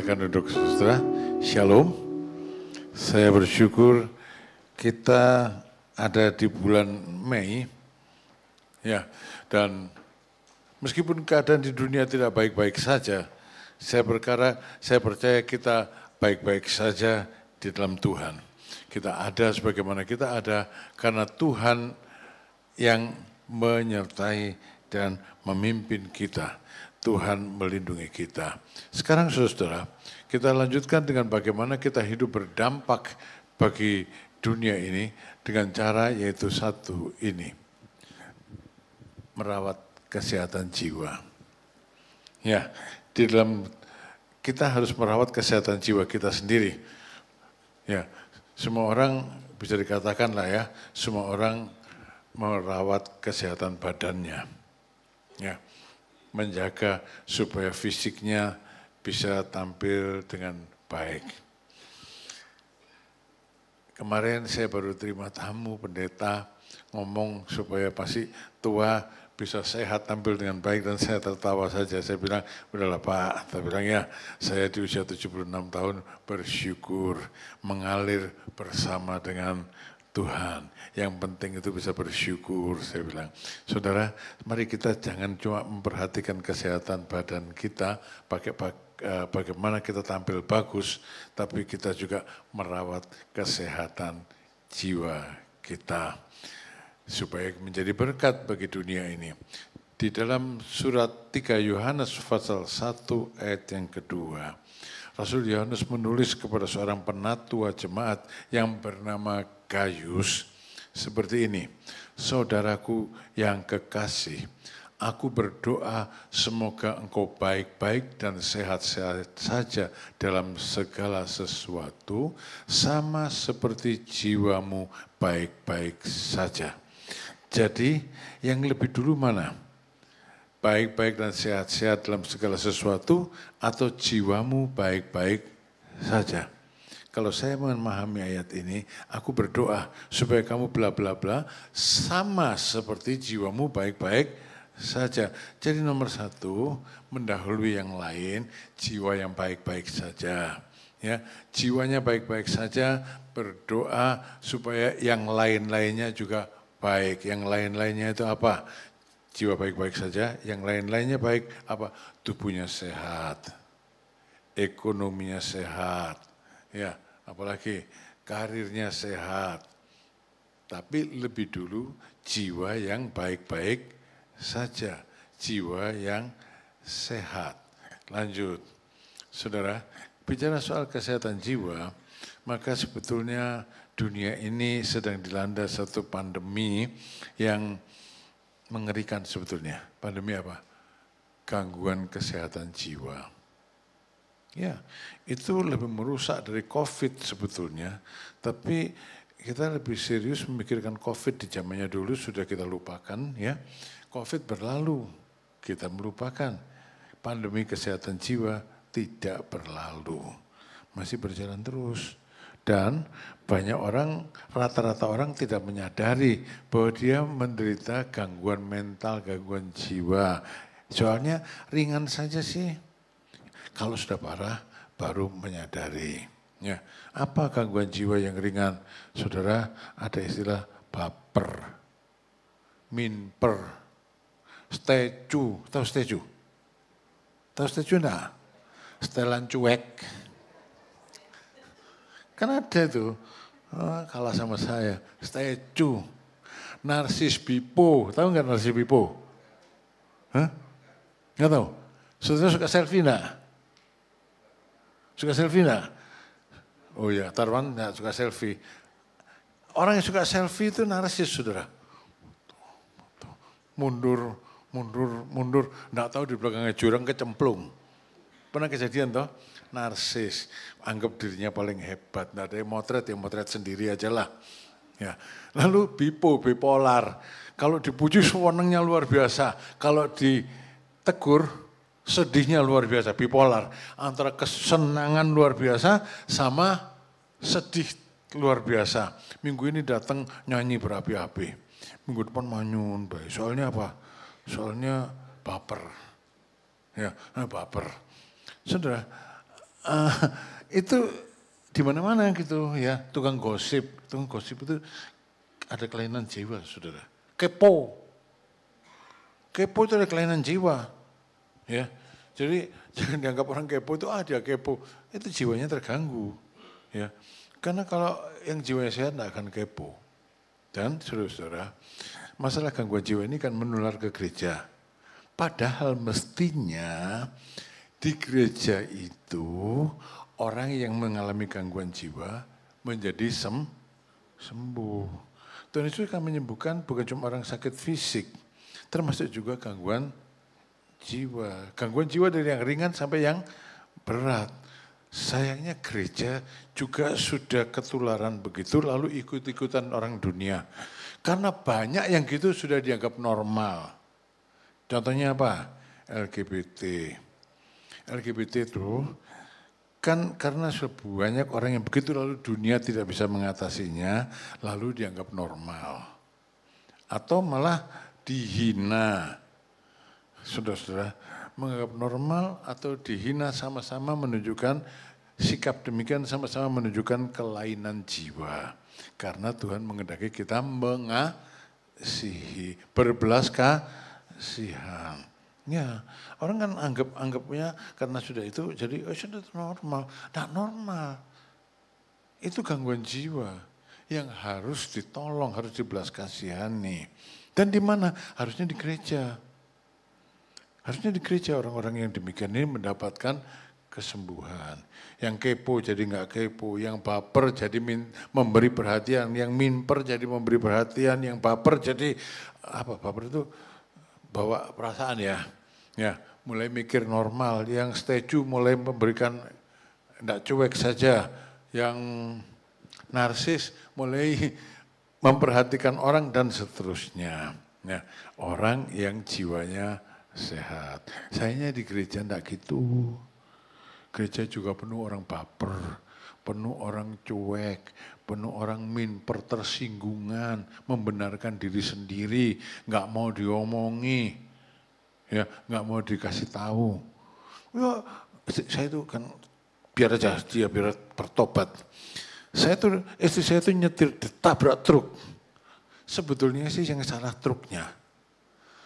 Silakan duduk saudara. Shalom. Saya bersyukur kita ada di bulan Mei. Ya, dan meskipun keadaan di dunia tidak baik-baik saja, saya percaya kita baik-baik saja di dalam Tuhan. Kita ada sebagaimana kita ada karena Tuhan yang menyertai dan memimpin kita. Tuhan melindungi kita. Sekarang saudara, kita lanjutkan dengan bagaimana kita hidup berdampak bagi dunia ini dengan cara yaitu satu ini, merawat kesehatan jiwa. Ya, di dalam kita harus merawat kesehatan jiwa kita sendiri. Ya, semua orang bisa dikatakan lah ya, semua orang merawat kesehatan badannya. Ya, menjaga supaya fisiknya bisa tampil dengan baik. Kemarin saya baru terima tamu pendeta ngomong supaya pasti tua bisa sehat tampil dengan baik dan saya tertawa saja. Saya bilang, udahlah Pak, saya bilang ya saya di usia 76 tahun bersyukur mengalir bersama dengan Tuhan. Yang penting itu bisa bersyukur, saya bilang. Saudara, mari kita jangan cuma memperhatikan kesehatan badan kita, bagaimana kita tampil bagus, tapi kita juga merawat kesehatan jiwa kita. Supaya menjadi berkat bagi dunia ini. Di dalam surat 3 Yohanes pasal 1 ayat yang kedua, Rasul Yohanes menulis kepada seorang penatua jemaat yang bernama Gayus seperti ini. Saudaraku yang kekasih, aku berdoa semoga engkau baik-baik dan sehat-sehat saja dalam segala sesuatu, sama seperti jiwamu baik-baik saja. Jadi yang lebih dulu mana? Baik-baik dan sehat-sehat dalam segala sesuatu atau jiwamu baik-baik saja? Kalau saya memahami ayat ini, aku berdoa supaya kamu bla bla bla sama seperti jiwamu baik-baik saja. Jadi nomor satu, mendahului yang lain, jiwa yang baik-baik saja. Ya, jiwanya baik-baik saja, berdoa supaya yang lain-lainnya juga baik. Yang lain-lainnya itu apa? Jiwa baik-baik saja, yang lain-lainnya baik apa? Tubuhnya sehat, ekonominya sehat, ya, apalagi karirnya sehat. Tapi lebih dulu jiwa yang baik-baik saja, jiwa yang sehat. Lanjut, saudara, bicara soal kesehatan jiwa, maka sebetulnya dunia ini sedang dilanda satu pandemi yang mengerikan sebetulnya. Pandemi apa? Gangguan kesehatan jiwa. Ya, itu lebih merusak dari COVID sebetulnya, tapi kita lebih serius memikirkan COVID di zamannya dulu sudah kita lupakan ya. COVID berlalu, kita melupakan. Pandemi kesehatan jiwa tidak berlalu, masih berjalan terus. Dan banyak orang, rata-rata orang tidak menyadari bahwa dia menderita gangguan mental, gangguan jiwa. Soalnya ringan saja sih. Kalau sudah parah, baru menyadari. Ya, apa gangguan jiwa yang ringan? Saudara, ada istilah baper, minper, stecu. Tahu stecu? Tahu stecu enggak? Setelan cuek. Kan ada tuh, kalah sama saya, stecu. Narsis bipo, tahu nggak narsis bipo? Hah? Nggak tahu? Saudara suka selfie enggak? Suka selfie enggak? Oh ya, Tarwan enggak suka selfie. Orang yang suka selfie itu narsis, saudara. Mundur, enggak tahu di belakangnya jurang kecemplung. Pernah kejadian toh? Narsis, anggap dirinya paling hebat, enggak ada yang motret sendiri aja lah. Ya. Lalu bipolar, kalau dipuji sewenangnya luar biasa, kalau ditegur sedihnya luar biasa, bipolar. Antara kesenangan luar biasa sama sedih luar biasa. Minggu ini datang nyanyi berapi-api, minggu depan manyun baik. Soalnya apa? Soalnya baper. Ya, baper. Saudara, eh, itu di mana-mana gitu ya, tukang gosip itu ada kelainan jiwa, saudara. Kepo itu ada kelainan jiwa, ya. Jadi jangan dianggap orang kepo itu dia kepo, itu jiwanya terganggu, ya. Karena kalau yang jiwanya sehat tidak akan kepo. Dan saudara-saudara, masalah gangguan jiwa ini kan menular ke gereja. Padahal mestinya di gereja itu orang yang mengalami gangguan jiwa menjadi sembuh. Tuhan Yesus kan menyembuhkan bukan cuma orang sakit fisik, termasuk juga gangguan jiwa. Gangguan jiwa dari yang ringan sampai yang berat. Sayangnya gereja juga sudah ketularan begitu lalu ikut-ikutan orang dunia. Karena banyak yang gitu sudah dianggap normal. Contohnya apa? LGBT itu kan karena banyak orang yang begitu lalu dunia tidak bisa mengatasinya lalu dianggap normal. Atau malah dihina. Saudara-saudara, menganggap normal atau dihina sama-sama menunjukkan sikap demikian sama-sama menunjukkan kelainan jiwa. Karena Tuhan menghendaki kita mengasihi, berbelas kasihan. Ya, orang kan anggapnya karena sudah itu jadi sudah normal. Tidak normal. Itu gangguan jiwa yang harus ditolong, harus dibelas kasihani. Dan di mana? Harusnya di gereja. Harusnya di gereja orang-orang yang demikian ini mendapatkan kesembuhan. Yang kepo jadi nggak kepo, yang baper jadi memberi perhatian, yang minper jadi memberi perhatian, yang baper jadi apa? Baper itu bawa perasaan ya. Ya, mulai mikir normal, yang setuju mulai memberikan enggak cuek saja, yang narsis mulai memperhatikan orang dan seterusnya. Ya, orang yang jiwanya sehat. Sayangnya di gereja enggak gitu. Gereja juga penuh orang baper, penuh orang cuek, penuh orang minper, tersinggungan, membenarkan diri sendiri, nggak mau diomongi, ya nggak mau dikasih tahu. Ya, saya itu kan biar aja dia biar bertobat. Istri saya tuh nyetir ditabrak truk. Sebetulnya sih yang salah truknya.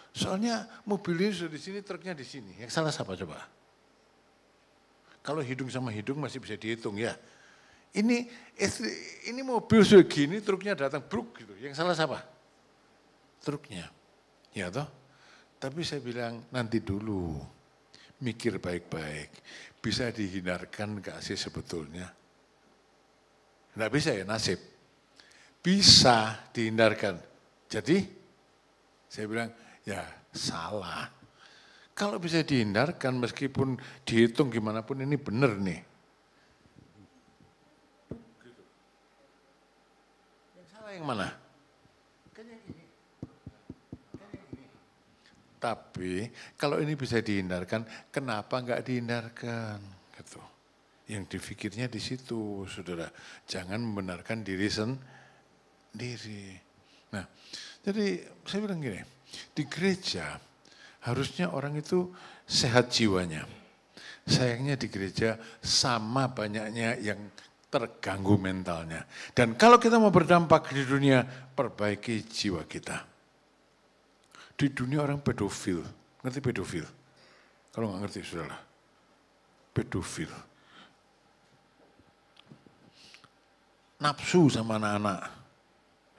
Soalnya mobilnya sudah di sini, truknya di sini. Yang salah siapa coba? Kalau hidung sama hidung masih bisa dihitung ya. Ini mobil sudah gini, truknya datang bruk gitu. Yang salah siapa? Truknya. Ya toh? Tapi saya bilang nanti dulu. Mikir baik-baik. Bisa dihindarkan gak sih sebetulnya? Nggak bisa ya nasib. Bisa dihindarkan. Jadi saya bilang ya salah. Kalau bisa dihindarkan meskipun dihitung gimana pun ini benar nih. Yang salah yang mana? Kan yang ini. Tapi kalau ini bisa dihindarkan, kenapa enggak dihindarkan? Gitu. Yang dipikirnya di situ, saudara. Jangan membenarkan diri sendiri. Nah, jadi saya bilang gini, di gereja harusnya orang itu sehat jiwanya. Sayangnya di gereja sama banyaknya yang terganggu mentalnya. Dan kalau kita mau berdampak di dunia, perbaiki jiwa kita. Di dunia orang pedofil, ngerti pedofil? Kalau nggak ngerti, saudara. Pedofil. Nafsu sama anak-anak.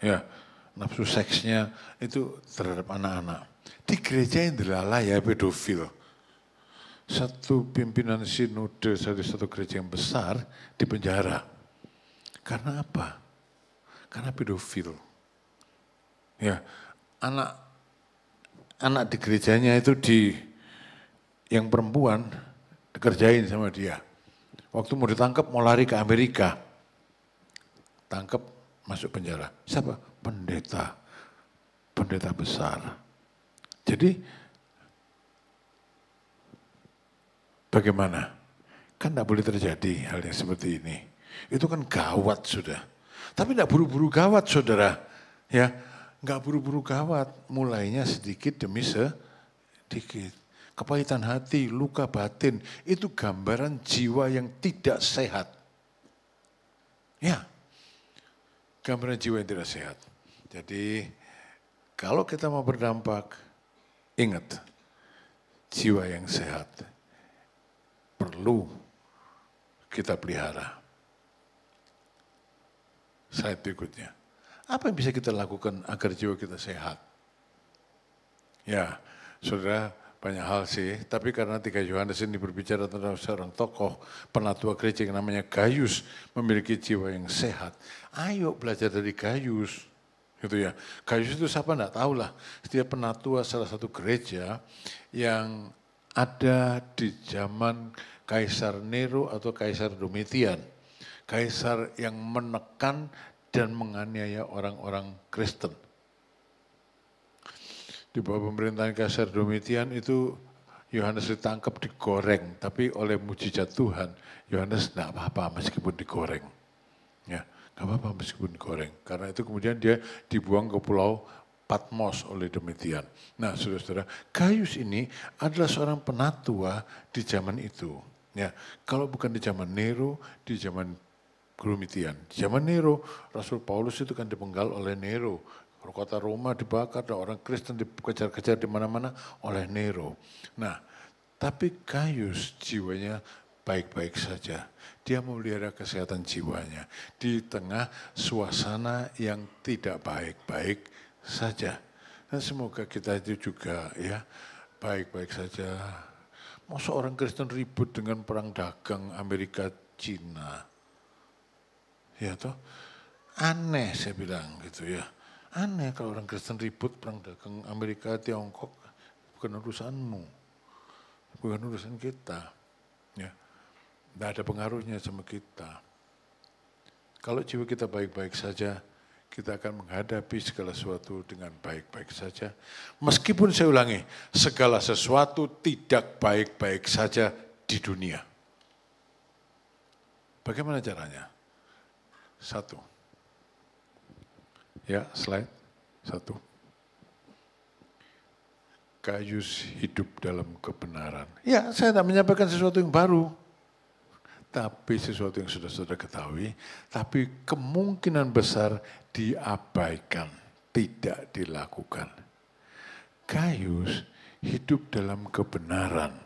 Ya, nafsu seksnya itu terhadap anak-anak. Di gereja yang dilalah ya pedofil. Satu pimpinan sinode dari satu gereja yang besar di penjara. Karena apa? Karena pedofil. Ya, anak di gerejanya itu yang perempuan dikerjain sama dia. Waktu mau ditangkap mau lari ke Amerika. Tangkap masuk penjara. Siapa? Pendeta besar. Jadi bagaimana? Kan tidak boleh terjadi hal yang seperti ini. Itu kan gawat sudah. Tapi tidak buru-buru gawat saudara. Ya, nggak buru-buru gawat. Mulainya sedikit demi sedikit. kepahitan hati, luka batin, itu gambaran jiwa yang tidak sehat. Ya, gambaran jiwa yang tidak sehat. Jadi kalau kita mau berdampak, ingat, jiwa yang sehat perlu kita pelihara. Slide berikutnya. Apa yang bisa kita lakukan agar jiwa kita sehat? Ya, saudara, banyak hal sih, tapi karena 3 Yohanes ini berbicara tentang seorang tokoh penatua gereja yang namanya Gaius memiliki jiwa yang sehat. Ayo belajar dari Gaius. Gitu ya. Gaius itu siapa enggak tahu lah. Dia penatua salah satu gereja yang ada di zaman Kaisar Nero atau Kaisar Domitian. Kaisar yang menekan dan menganiaya orang-orang Kristen. Di bawah pemerintahan Kaisar Domitian itu Yohanes ditangkap, digoreng. Tapi oleh mujizat Tuhan, Yohanes enggak apa-apa meskipun digoreng. Ya. Gak apa-apa meskipun digoreng. Karena itu kemudian dia dibuang ke pulau Patmos oleh Domitian. Nah saudara-saudara, Gaius ini adalah seorang penatua di zaman itu. Ya, kalau bukan di zaman Nero, di zaman Domitian. Di zaman Nero, Rasul Paulus itu kan dipenggal oleh Nero. Kota Roma dibakar dan orang Kristen dikejar-kejar di mana-mana oleh Nero. Nah, tapi Gaius jiwanya baik-baik saja. Dia memelihara kesehatan jiwanya di tengah suasana yang tidak baik-baik saja. Dan semoga kita itu juga ya baik-baik saja. Masa orang Kristen ribut dengan perang dagang Amerika-Cina? Ya toh, aneh saya bilang gitu ya. Aneh kalau orang Kristen ribut perang dagang Amerika-Tiongkok, bukan urusanmu, bukan urusan kita. Ya. Tidak ada pengaruhnya sama kita. Kalau jiwa kita baik-baik saja, kita akan menghadapi segala sesuatu dengan baik-baik saja. Meskipun saya ulangi, segala sesuatu tidak baik-baik saja di dunia. Bagaimana caranya? 1. Ya, slide 1. Gaius hidup dalam kebenaran. Ya, saya tidak menyampaikan sesuatu yang baru. Tapi sesuatu yang sudah saudara ketahui, tapi kemungkinan besar diabaikan, tidak dilakukan. Gaius hidup dalam kebenaran.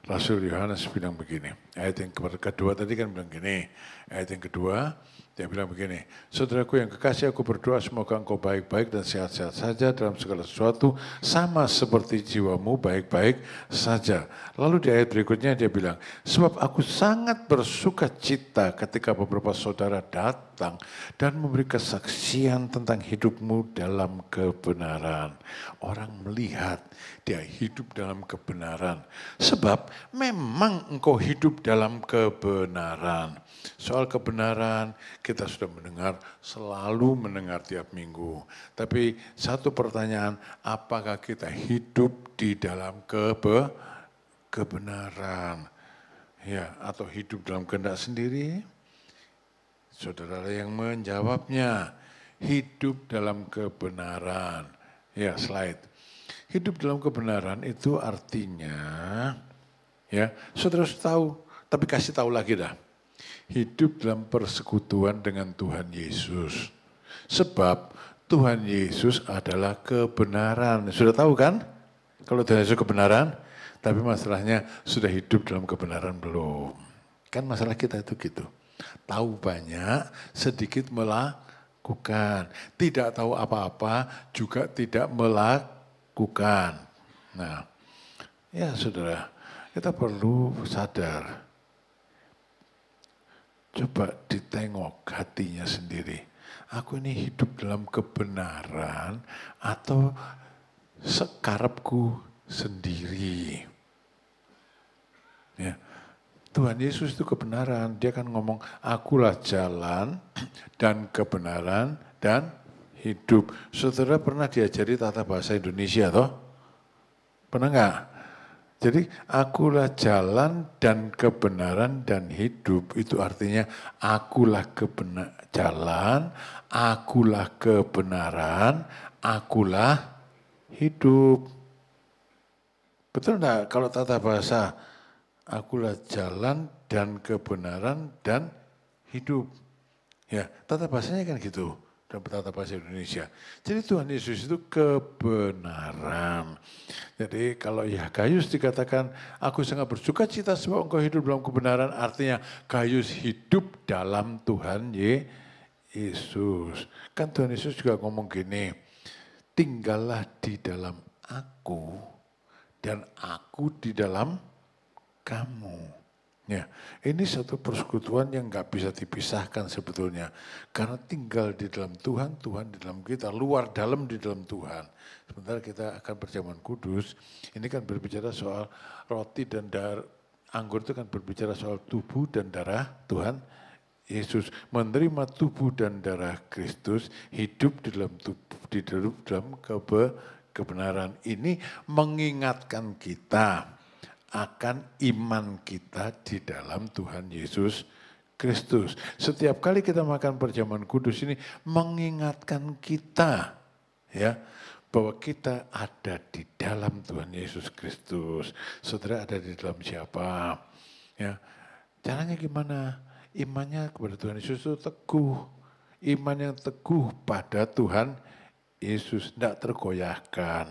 Rasul Yohanes bilang begini, ayat yang kedua tadi kan bilang gini, ayat yang kedua, dia bilang begini, saudaraku yang kekasih, aku berdoa semoga engkau baik-baik dan sehat-sehat saja dalam segala sesuatu, sama seperti jiwamu baik-baik saja. Lalu di ayat berikutnya dia bilang, sebab aku sangat bersuka cita ketika beberapa saudara datang dan memberi kesaksian tentang hidupmu dalam kebenaran. Orang melihat dia hidup dalam kebenaran. Sebab memang engkau hidup dalam kebenaran. Soal kebenaran kita sudah mendengar, selalu mendengar tiap minggu. Tapi satu pertanyaan, apakah kita hidup di dalam kebenaran? Ya, atau hidup dalam kehendak sendiri? Saudara yang menjawabnya, hidup dalam kebenaran. Ya, slide. Hidup dalam kebenaran itu artinya, ya, saudara tahu, tapi kasih tahu lagi dah. Hidup dalam persekutuan dengan Tuhan Yesus. Sebab Tuhan Yesus adalah kebenaran. Sudah tahu kan? Kalau Tuhan Yesus kebenaran, tapi masalahnya sudah hidup dalam kebenaran belum. Kan masalah kita itu gitu. Tahu banyak, sedikit melakukan. Tidak tahu apa-apa, juga tidak melakukan. Nah, ya saudara, kita perlu sadar. Coba ditengok hatinya sendiri. Aku ini hidup dalam kebenaran atau sekarepku sendiri. Ya. Tuhan Yesus itu kebenaran. Dia kan ngomong, akulah jalan dan kebenaran dan hidup. Saudara pernah diajari tata bahasa Indonesia toh? Pernah enggak? Jadi akulah jalan dan kebenaran dan hidup. Itu artinya akulah jalan, akulah kebenaran, akulah hidup. Betul enggak kalau tata bahasa, akulah jalan dan kebenaran dan hidup. Ya, tata bahasanya kan gitu dalam tata bahasa Indonesia. Jadi Tuhan Yesus itu kebenaran. Jadi kalau ya Gayus dikatakan, aku sangat bersuka cita sebab engkau hidup dalam kebenaran, artinya Gayus hidup dalam Tuhan Yesus. Kan Tuhan Yesus juga ngomong gini, tinggallah di dalam aku dan aku di dalam kamu. Ya, ini satu persekutuan yang nggak bisa dipisahkan sebetulnya. Karena tinggal di dalam Tuhan, Tuhan di dalam kita, luar dalam di dalam Tuhan. Sementara kita akan perjamuan kudus, ini kan berbicara soal roti dan anggur itu kan berbicara soal tubuh dan darah Tuhan Yesus. Menerima tubuh dan darah Kristus, hidup di dalam tubuh, di dalam kebenaran. Ini mengingatkan kita akan iman kita di dalam Tuhan Yesus Kristus. Setiap kali kita makan perjamuan kudus ini mengingatkan kita ya bahwa kita ada di dalam Tuhan Yesus Kristus. Saudara ada di dalam siapa? Ya. Caranya gimana? Imannya kepada Tuhan Yesus itu teguh. Iman yang teguh pada Tuhan Yesus, tidak tergoyahkan.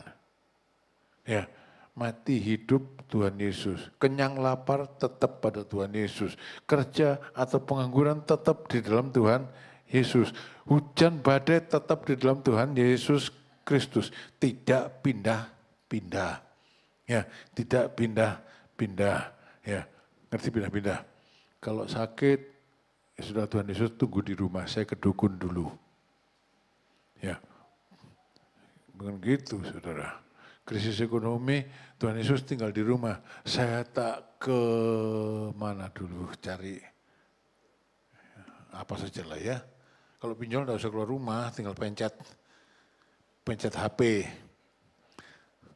Ya, mati hidup Tuhan Yesus. Kenyang lapar tetap pada Tuhan Yesus. Kerja atau pengangguran tetap di dalam Tuhan Yesus. Hujan badai tetap di dalam Tuhan Yesus Kristus. Tidak pindah-pindah. Ya, tidak pindah-pindah. Ya, ngerti pindah-pindah. Kalau sakit, ya sudah Tuhan Yesus tunggu di rumah. Saya ke dukun dulu. Ya, bukan gitu saudara. Krisis ekonomi, Tuhan Yesus tinggal di rumah. Saya tak ke mana dulu cari apa saja lah ya. Kalau pinjol tidak usah keluar rumah, tinggal pencet HP.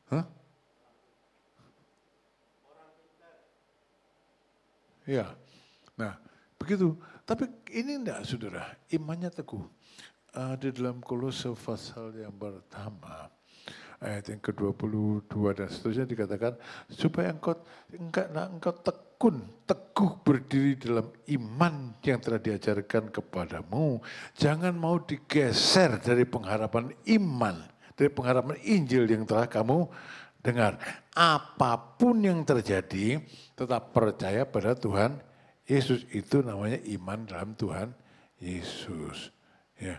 Hah? Ya, nah begitu. Tapi ini enggak saudara, imannya teguh. Di dalam Kolose pasal yang pertama, ayat yang ke-22 dan seterusnya dikatakan supaya engkau teguh berdiri dalam iman yang telah diajarkan kepadamu. Jangan mau digeser dari pengharapan iman, dari pengharapan Injil yang telah kamu dengar. Apapun yang terjadi, tetap percaya pada Tuhan Yesus. Itu namanya iman dalam Tuhan Yesus. Ya,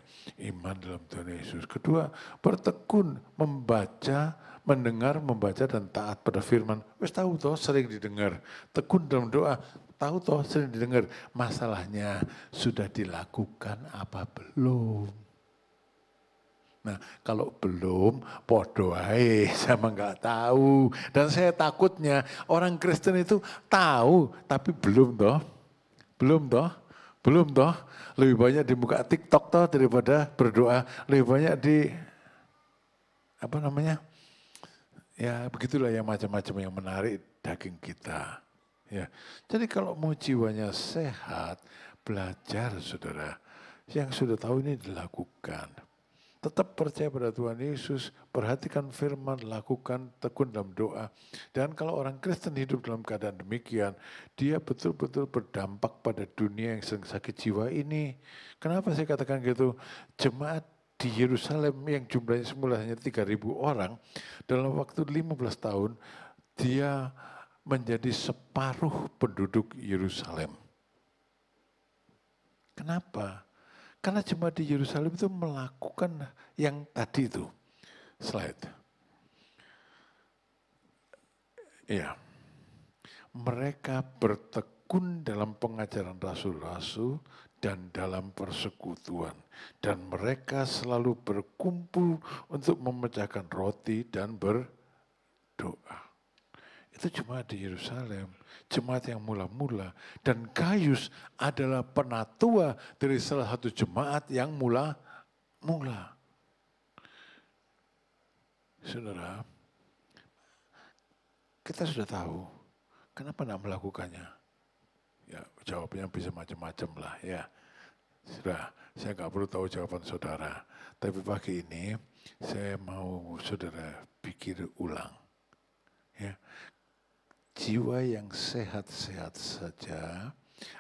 iman dalam Tuhan Yesus. Kedua, bertekun membaca, mendengar, membaca dan taat pada firman. Wes tahu toh sering didengar. Tekun dalam doa, tahu toh sering didengar. Masalahnya sudah dilakukan apa belum? Nah, kalau belum, podo ae sama nggak tahu. Dan saya takutnya orang Kristen itu tahu tapi belum toh. Belum toh. Lebih banyak di muka TikTok toh daripada berdoa. Lebih banyak di apa namanya? Ya begitulah yang macam-macam yang menarik daging kita. Ya. Jadi kalau mau jiwanya sehat, belajar saudara. Yang sudah tahu ini dilakukan. Tetap percaya pada Tuhan Yesus, perhatikan firman, lakukan, tekun dalam doa. Dan kalau orang Kristen hidup dalam keadaan demikian, dia betul-betul berdampak pada dunia yang sedang sakit jiwa ini. Kenapa saya katakan gitu? Jemaat di Yerusalem yang jumlahnya semula hanya 3.000 orang, dalam waktu 15 tahun, dia menjadi separuh penduduk Yerusalem. Kenapa? Karena jemaat di Yerusalem itu melakukan yang tadi itu. Slide. Iya. Mereka bertekun dalam pengajaran rasul-rasul dan dalam persekutuan. Dan mereka selalu berkumpul untuk memecahkan roti dan berdoa. Itu jemaat di Yerusalem, jemaat yang mula-mula. Dan Gayus adalah penatua dari salah satu jemaat yang mula-mula. Saudara, kita sudah tahu kenapa tidak melakukannya. Ya, jawabnya bisa macam-macam lah ya. Sudah, saya nggak perlu tahu jawaban saudara. Tapi pagi ini saya mau saudara pikir ulang. Ya. Jiwa yang sehat-sehat saja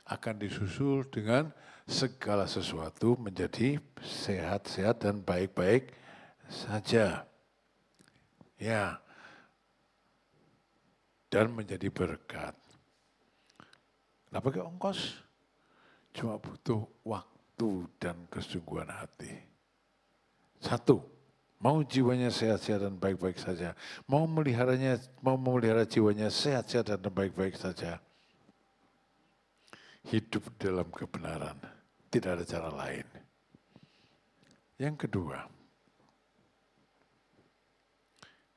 akan disusul dengan segala sesuatu menjadi sehat-sehat dan baik-baik saja. Ya. Dan menjadi berkat. Nah, pakai ongkos cuma butuh waktu dan kesungguhan hati. Satu, mau jiwanya sehat-sehat dan baik-baik saja. Mau memelihara jiwanya sehat-sehat dan baik-baik saja. Hidup dalam kebenaran. Tidak ada cara lain. Yang kedua,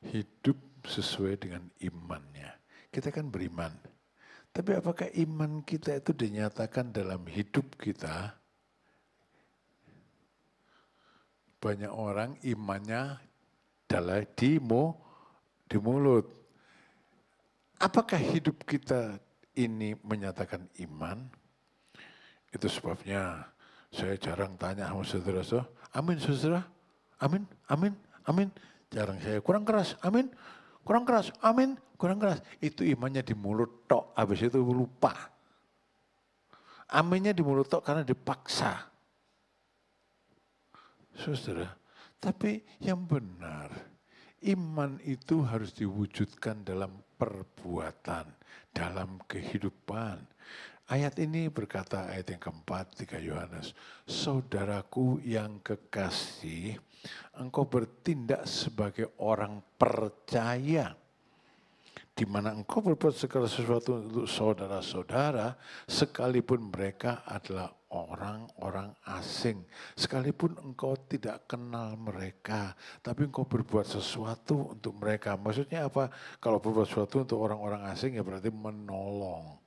hidup sesuai dengan imannya. Kita kan beriman. Tapi apakah iman kita itu dinyatakan dalam hidup kita? Banyak orang imannya adalah di mulut. Apakah hidup kita ini menyatakan iman? Itu sebabnya saya jarang tanya sama saudara-saudara, amin saudara, amin, amin, amin. Jarang saya, kurang keras, amin, kurang keras, amin, kurang keras. Itu imannya di mulut tok, habis itu lupa. Aminnya di mulut tok karena dipaksa. Saudara, tapi yang benar, iman itu harus diwujudkan dalam perbuatan, dalam kehidupan. Ayat ini berkata, ayat yang keempat, 3 Yohanes, saudaraku yang kekasih, engkau bertindak sebagai orang percaya, di mana engkau berbuat segala sesuatu untuk saudara-saudara, sekalipun mereka adalah orang-orang asing. Sekalipun engkau tidak kenal mereka, tapi engkau berbuat sesuatu untuk mereka. Maksudnya apa? Kalau berbuat sesuatu untuk orang-orang asing ya berarti menolong.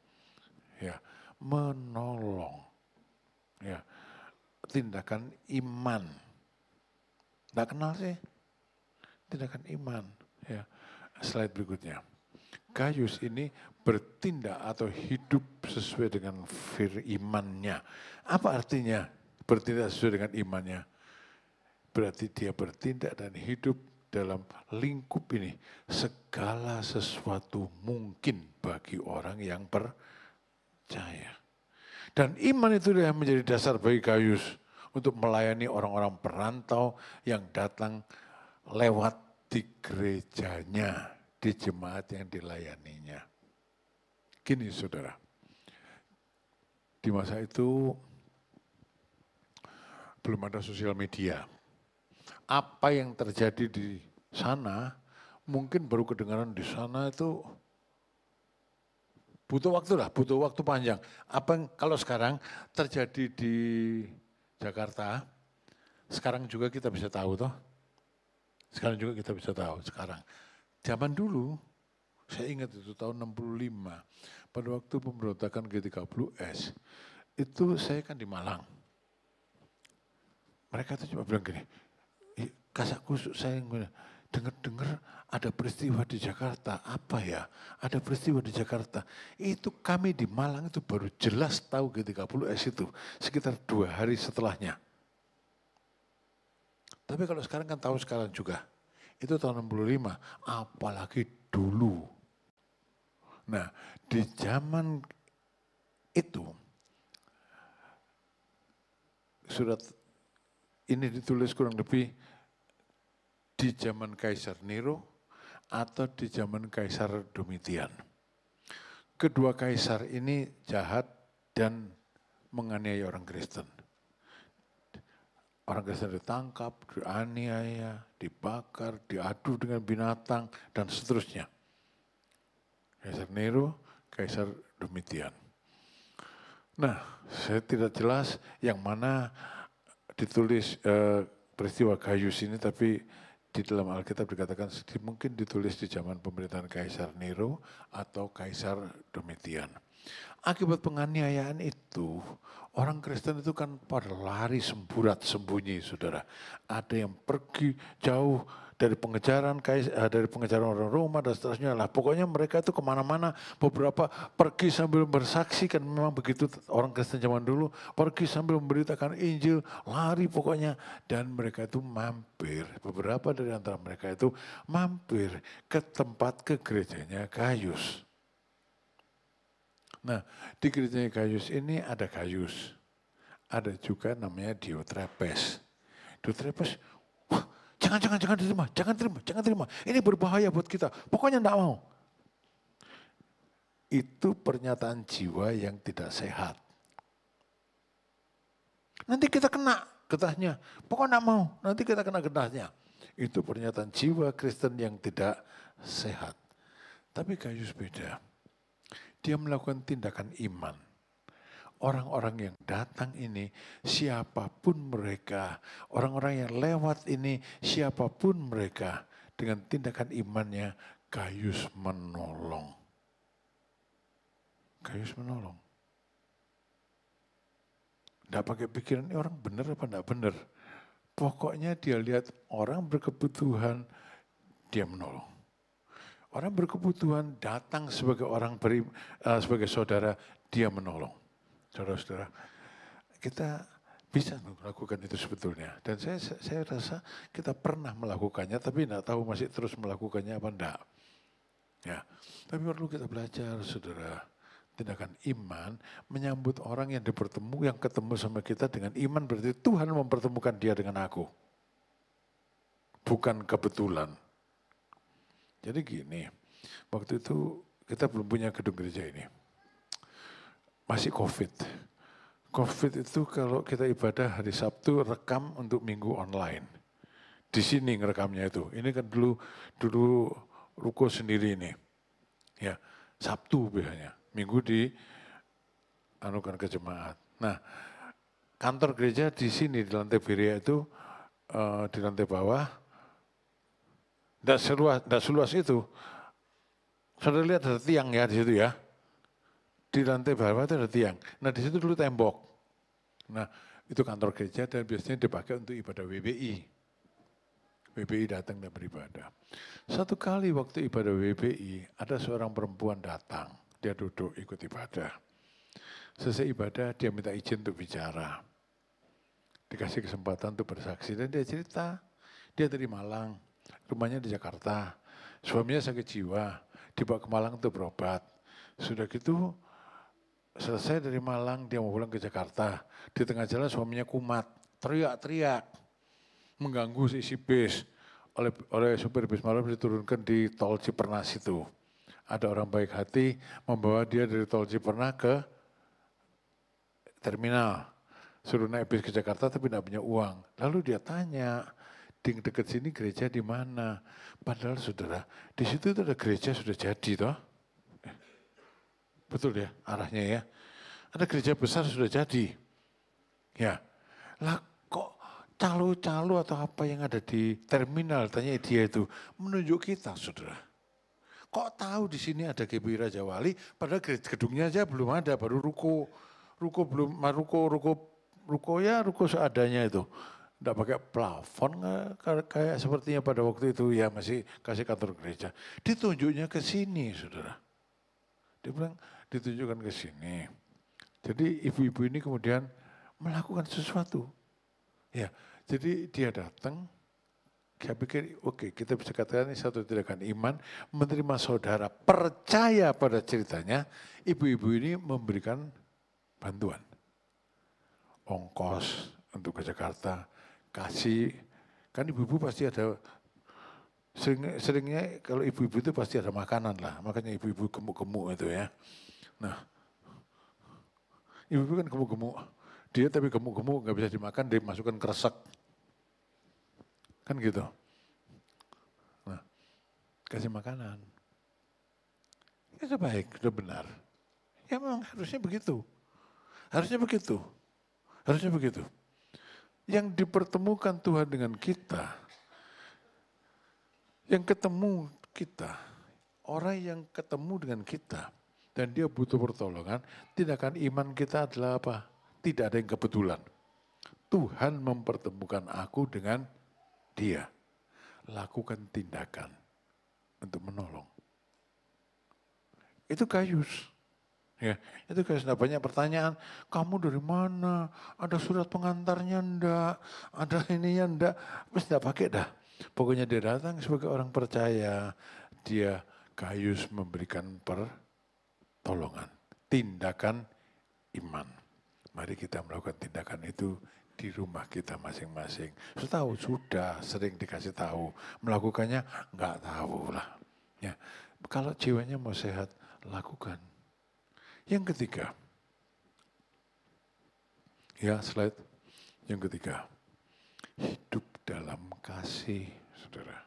Ya, menolong. Ya, tindakan iman. Tidak kenal sih? Tindakan iman. Ya, slide berikutnya. Gaius ini bertindak atau hidup sesuai dengan imannya. Apa artinya bertindak sesuai dengan imannya? Berarti dia bertindak dan hidup dalam lingkup ini. Segala sesuatu mungkin bagi orang yang percaya. Dan iman itu yang menjadi dasar bagi Gaius untuk melayani orang-orang perantau yang datang lewat di gerejanya, di jemaat yang dilayaninya. Gini saudara, di masa itu belum ada sosial media. Apa yang terjadi di sana, mungkin baru kedengaran di sana itu butuh waktu lah, butuh waktu panjang. Apa yang kalau sekarang terjadi di Jakarta, sekarang juga kita bisa tahu toh. Sekarang juga kita bisa tahu sekarang. Zaman dulu, saya ingat itu tahun 65, pada waktu pemberontakan G30S, itu saya kan di Malang. Mereka tuh cuma bilang gini, kasak kusuk saya dengar ada peristiwa di Jakarta, apa ya? Ada peristiwa di Jakarta. Itu kami di Malang itu baru jelas tahu G30S itu, sekitar 2 hari setelahnya. Tapi kalau sekarang kan tahu sekarang juga. Itu tahun 65, apalagi dulu. Nah, di zaman itu, surat ini ditulis kurang lebih di zaman Kaisar Nero atau di zaman Kaisar Domitian. Kedua kaisar ini jahat dan menganiaya orang Kristen. Orang Kristen ditangkap, dianiaya, dibakar, diadu dengan binatang, dan seterusnya. Kaisar Nero, Kaisar Domitian. Nah, saya tidak jelas yang mana ditulis peristiwa Gaius ini, tapi di dalam Alkitab dikatakan mungkin ditulis di zaman pemerintahan Kaisar Nero atau Kaisar Domitian. Akibat penganiayaan itu, orang Kristen itu kan pada lari semburat sembunyi, saudara. Ada yang pergi jauh dari pengejaran orang Roma dan seterusnya lah. Pokoknya mereka itu kemana-mana, beberapa pergi sambil bersaksi, kan memang begitu orang Kristen zaman dulu, pergi sambil memberitakan Injil, lari pokoknya. Dan mereka itu mampir, beberapa dari antara mereka itu mampir ke gerejanya Gayus. Nah, di gerejanya Gayus ini ada Gayus, ada juga namanya Diotrepes. Diotrepes, wah, jangan terima. Ini berbahaya buat kita. Pokoknya enggak mau. Itu pernyataan jiwa yang tidak sehat. Nanti kita kena getahnya. Pokoknya enggak mau. Nanti kita kena getahnya. Itu pernyataan jiwa Kristen yang tidak sehat. Tapi Gayus beda. Dia melakukan tindakan iman. Orang-orang yang datang ini, siapapun mereka, orang-orang yang lewat ini, siapapun mereka, dengan tindakan imannya, Gayus menolong. Gayus menolong. Tidak pakai pikiran, ini orang benar apa tidak benar. Pokoknya dia lihat orang berkebutuhan, dia menolong. Orang berkebutuhan datang sebagai sebagai saudara, dia menolong. Saudara-saudara, kita bisa melakukan itu sebetulnya. Dan saya rasa kita pernah melakukannya, tapi tidak tahu masih terus melakukannya apa enggak. Ya, tapi perlu kita belajar, saudara. Tindakan iman menyambut orang yang ketemu sama kita dengan iman, berarti Tuhan mempertemukan dia dengan aku. Bukan kebetulan. Jadi gini, waktu itu kita belum punya gedung gereja ini. Masih COVID. COVID itu kalau kita ibadah hari Sabtu rekam untuk minggu online. Di sini ngerekamnya itu. Ini kan dulu ruko sendiri ini. Ya, Sabtu biasanya. Minggu di anukan ke jemaat. Nah, kantor gereja di sini di lantai Berea itu di lantai bawah. Tidak seluas itu. Saudara lihat ada tiang ya di situ ya. Di lantai bawah itu ada tiang. Nah di situ dulu tembok. Nah itu kantor gereja dan biasanya dipakai untuk ibadah WBI. WBI datang dan beribadah. Satu kali waktu ibadah WBI ada seorang perempuan datang. Dia duduk ikut ibadah. Selesai ibadah dia minta izin untuk bicara. Dikasih kesempatan untuk bersaksi dan dia cerita. Dia dari Malang, rumahnya di Jakarta. Suaminya sakit jiwa, dibawa ke Malang untuk berobat. Sudah gitu selesai dari Malang, dia mau pulang ke Jakarta. Di tengah jalan suaminya kumat, teriak-teriak, mengganggu isi bis. Oleh supir bis malam diturunkan di tol Cipernas itu. Ada orang baik hati membawa dia dari tol Cipernas ke terminal. Suruh naik bis ke Jakarta tapi tidak punya uang. Lalu dia tanya, di dekat sini gereja di mana? Padahal saudara, di situ itu ada gereja sudah jadi toh. Betul ya arahnya ya. Ada gereja besar sudah jadi. Ya. Lah kok calo-calo atau apa yang ada di terminal, tanya dia itu menunjuk kita saudara. Kok tahu di sini ada GBI Raja Wali, padahal gedungnya aja belum ada, baru ruko seadanya itu. Tidak pakai plafon kayak sepertinya pada waktu itu ya masih kasih kantor gereja. Ditunjuknya ke sini saudara. Dia bilang ditunjukkan ke sini. Jadi ibu-ibu ini kemudian melakukan sesuatu. Ya, jadi dia datang, saya pikir oke, kita bisa katakan ini satu tindakan iman, menerima saudara, percaya pada ceritanya, ibu-ibu ini memberikan bantuan. Ongkos untuk ke Jakarta, kasih, kan ibu-ibu pasti ada, seringnya kalau ibu-ibu itu pasti ada makanan lah, makanya ibu-ibu gemuk-gemuk itu ya. Nah, ibu-ibu kan gemuk-gemuk, dia tapi gemuk-gemuk nggak bisa dimakan, dimasukkan kresek. Kan gitu. Nah, kasih makanan. Itu baik, itu benar. Ya memang harusnya begitu. Harusnya begitu. Harusnya begitu. Yang dipertemukan Tuhan dengan kita, yang ketemu kita, orang yang ketemu dengan kita, dan dia butuh pertolongan, tindakan iman kita adalah apa? Tidak ada yang kebetulan. Tuhan mempertemukan aku dengan dia. lakukan tindakan untuk menolong. Itu Gayus. Ya, itu Gayus. Nah, banyak pertanyaan, kamu dari mana? Ada surat pengantarnya enggak? Ada ininya enggak? Terus enggak pakai dah. Pokoknya dia datang sebagai orang percaya. Dia Gayus memberikan pertolongan. Tindakan iman. Mari kita melakukan tindakan itu di rumah kita masing-masing. Sudah sering dikasih tahu. Melakukannya enggak tahu lah. Ya, kalau jiwanya mau sehat, lakukan. Yang ketiga, ya slide. Yang ketiga, hidup dalam kasih, saudara.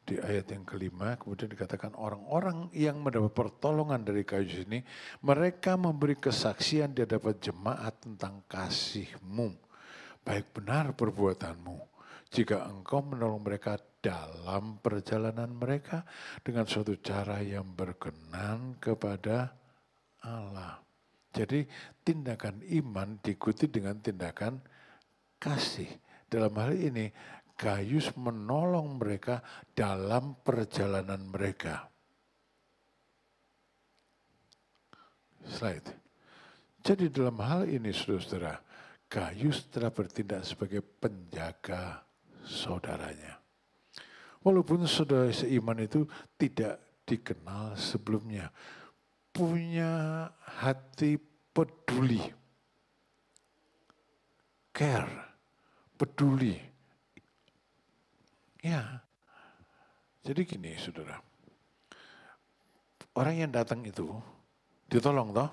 Di ayat yang kelima kemudian dikatakan orang-orang yang mendapat pertolongan dari Gayus ini, mereka memberi kesaksian di hadapan jemaat tentang kasih-Mu. Baik benar perbuatanmu jika engkau menolong mereka dalam perjalanan mereka dengan suatu cara yang berkenan kepada Allah. Jadi tindakan iman diikuti dengan tindakan kasih. Dalam hal ini Gayus menolong mereka dalam perjalanan mereka. Slide. Jadi dalam hal ini saudara-saudara, Gayus telah bertindak sebagai penjaga saudaranya. Walaupun saudara seiman itu tidak dikenal sebelumnya, punya hati peduli, care, peduli. Ya, jadi gini saudara, orang yang datang itu ditolong toh.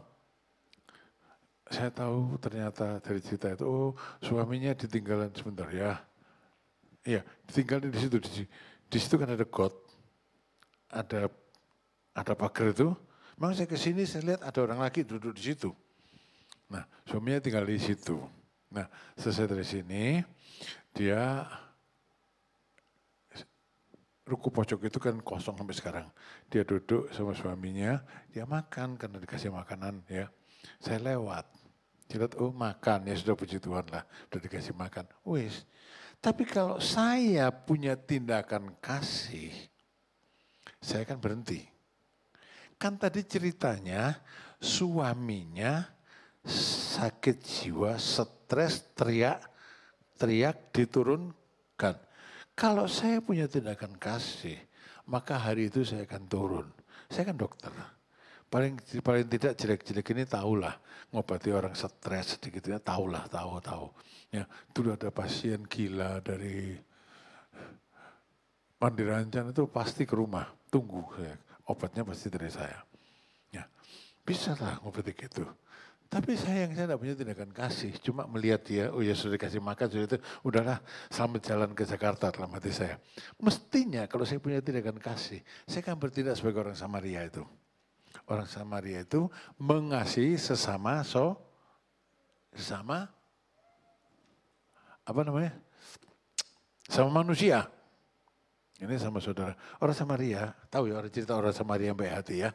Saya tahu ternyata dari cerita itu, oh suaminya ditinggalkan sebentar ya. Iya, ditinggalin di situ. Di situ kan ada got, ada pagar itu. Memang saya ke sini saya lihat ada orang lagi duduk di situ. Nah, suaminya tinggal di situ. Nah, selesai dari sini, dia ruku pojok itu kan kosong sampai sekarang. Dia duduk sama suaminya, dia makan karena dikasih makanan ya. Saya lewat, dia lihat, oh makan, ya sudah puji Tuhan lah, sudah dikasih makan. Wis. Tapi kalau saya punya tindakan kasih, saya kan berhenti. Kan tadi ceritanya suaminya sakit jiwa, stres, teriak diturunkan. Kalau saya punya tindakan kasih, maka hari itu saya akan turun. Saya kan dokter. Paling tidak jelek-jelek ini tahulah ngobati orang stres sedikit ya, tahulah, tahu. Ya, dulu ada pasien gila dari Mandirancan itu pasti ke rumah, tunggu saya, obatnya pasti dari saya. Ya, bisa lah ngobati gitu. Tapi saya tidak punya tindakan kasih, cuma melihat dia, oh ya sudah dikasih makan, sudah itu, udahlah selamat jalan ke Jakarta dalam hati saya. Mestinya kalau saya punya tindakan kasih, saya akan bertindak sebagai orang Samaria itu. Orang Samaria itu mengasihi sesama apa namanya? Sama manusia. Ini sama saudara. Orang Samaria, tahu ya orang cerita orang Samaria yang baik hati ya.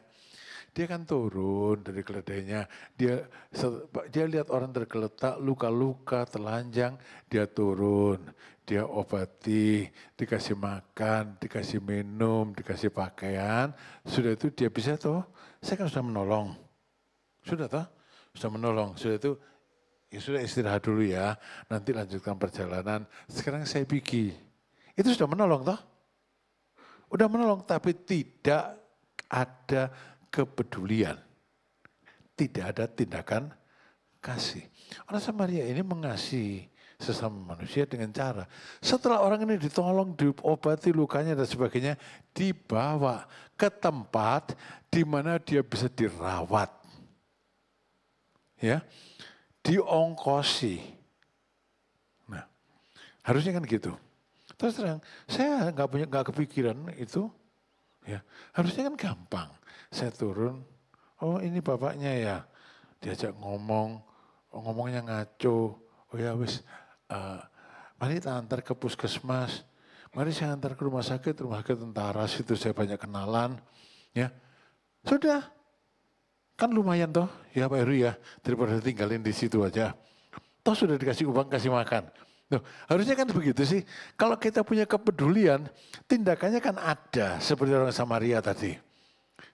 Dia kan turun dari keledainya, dia lihat orang tergeletak, luka-luka, telanjang, dia turun, dia obati, dikasih makan, dikasih minum, dikasih pakaian, sudah itu dia bisa tuh, saya kan sudah menolong, sudah menolong, sudah itu, ya sudah istirahat dulu ya, nanti lanjutkan perjalanan, sekarang saya pergi, itu sudah menolong toh, udah menolong tapi tidak ada kepedulian. Tidak ada tindakan kasih. Orang Samaria ini mengasihi sesama manusia dengan cara. Setelah orang ini ditolong, diobati lukanya dan sebagainya, dibawa ke tempat di mana dia bisa dirawat. Ya, diongkosi. Nah, harusnya kan gitu. Terus terang, saya nggak kepikiran itu. Ya, harusnya kan gampang. Saya turun, oh ini bapaknya ya, diajak ngomong, ngomongnya ngaco, oh ya wis, mari kita antar ke puskesmas, mari saya antar ke rumah sakit tentara, situ saya banyak kenalan, ya, sudah, kan lumayan toh, ya Pak Heru ya, daripada tinggalin di situ aja, toh sudah dikasih uang, kasih makan, Loh, harusnya kan begitu sih. Kalau kita punya kepedulian, tindakannya kan ada. Seperti orang Samaria tadi.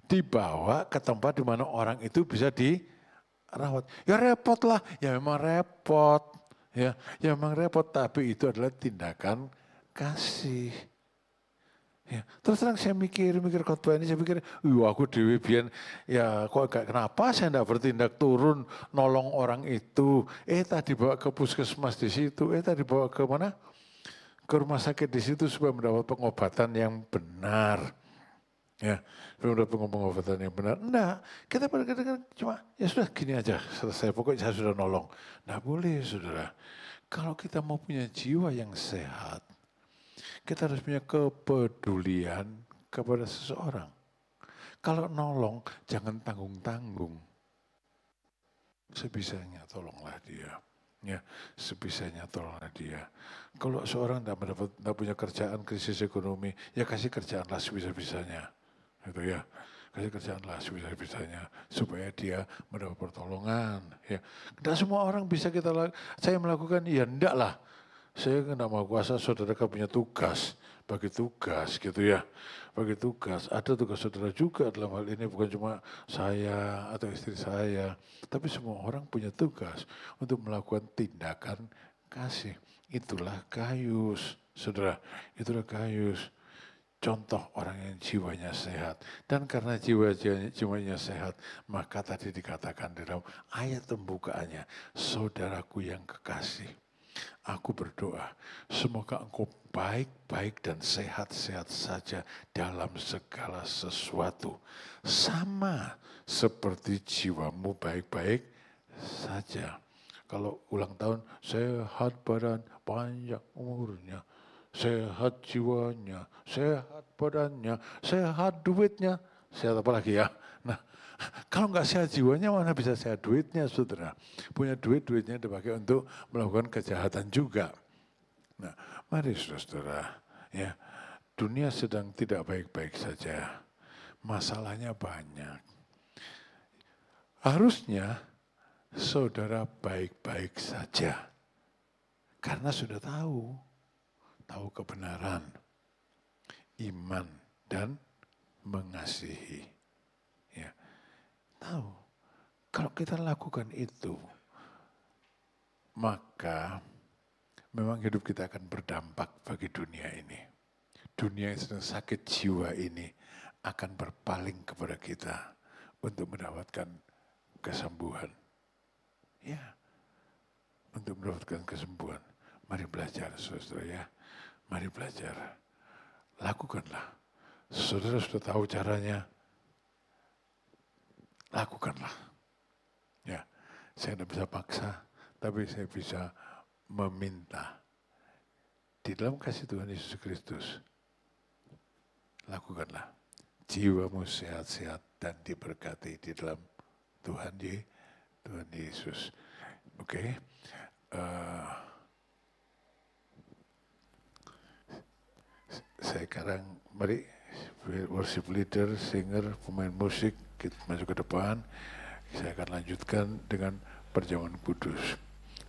Dibawa ke tempat di mana orang itu bisa dirawat. Ya repot lah, ya memang repot. Ya memang repot, tapi itu adalah tindakan kasih. Ya, terus terang saya mikir khotbah ini, saya pikir, aku dewi biyen, ya kok gak kenapa saya enggak bertindak turun nolong orang itu. Tadi bawa ke puskesmas di situ, tadi bawa ke mana? Ke rumah sakit di situ supaya mendapat pengobatan yang benar. Ya, supaya mendapat pengobatan yang benar. Enggak, kita kadang-kadang cuma, ya sudah gini aja, selesai, pokoknya saya sudah nolong. Enggak boleh, saudara. Kalau kita mau punya jiwa yang sehat, kita harus punya kepedulian kepada seseorang. Kalau nolong, jangan tanggung-tanggung. Sebisanya tolonglah dia. Ya, sebisanya tolonglah dia. Kalau seorang tidak punya kerjaan, krisis ekonomi, ya kasih kerjaanlah sebisa-bisanya. Gitu ya. Kasih kerjaanlah sebisa-bisanya supaya dia mendapat pertolongan. Ya, tidak semua orang bisa saya melakukan, ya enggak lah. Saya enggak mau kuasa, saudara kan punya tugas, bagi tugas gitu ya. Bagi tugas, ada tugas saudara juga dalam hal ini, bukan cuma saya atau istri saya. Tapi semua orang punya tugas untuk melakukan tindakan kasih. Itulah Gaius, saudara, itulah Gaius. Contoh orang yang jiwanya sehat. Dan karena jiwanya sehat, maka tadi dikatakan dalam ayat pembukaannya, saudaraku yang kekasih, aku berdoa, semoga engkau baik-baik dan sehat-sehat saja dalam segala sesuatu. Sama seperti jiwamu baik-baik saja. Kalau ulang tahun, sehat badan, panjang umurnya. Sehat jiwanya, sehat badannya, sehat duitnya. Sehat apa lagi ya? Nah, kalau nggak sehat jiwanya, mana bisa sehat duitnya, saudara. Punya duitnya dipakai untuk melakukan kejahatan juga. Nah, mari saudara, ya, dunia sedang tidak baik-baik saja. Masalahnya banyak. Harusnya saudara baik-baik saja. Karena sudah tahu kebenaran, iman, dan mengasihi. Ya, tahu. Kalau kita lakukan itu, maka memang hidup kita akan berdampak bagi dunia ini. Dunia yang sedang sakit jiwa ini akan berpaling kepada kita untuk mendapatkan kesembuhan. Ya, untuk mendapatkan kesembuhan. Mari belajar, saudara ya. Mari belajar. Lakukanlah. Saudara sudah tahu caranya. Lakukanlah. Ya, saya tidak bisa paksa, tapi saya bisa meminta. Di dalam kasih Tuhan Yesus Kristus, lakukanlah. Jiwamu sehat-sehat dan diberkati di dalam Tuhan Yesus. Oke. Sekarang mari worship leader, singer, pemain musik kita masuk ke depan. Saya akan lanjutkan dengan perjamuan kudus.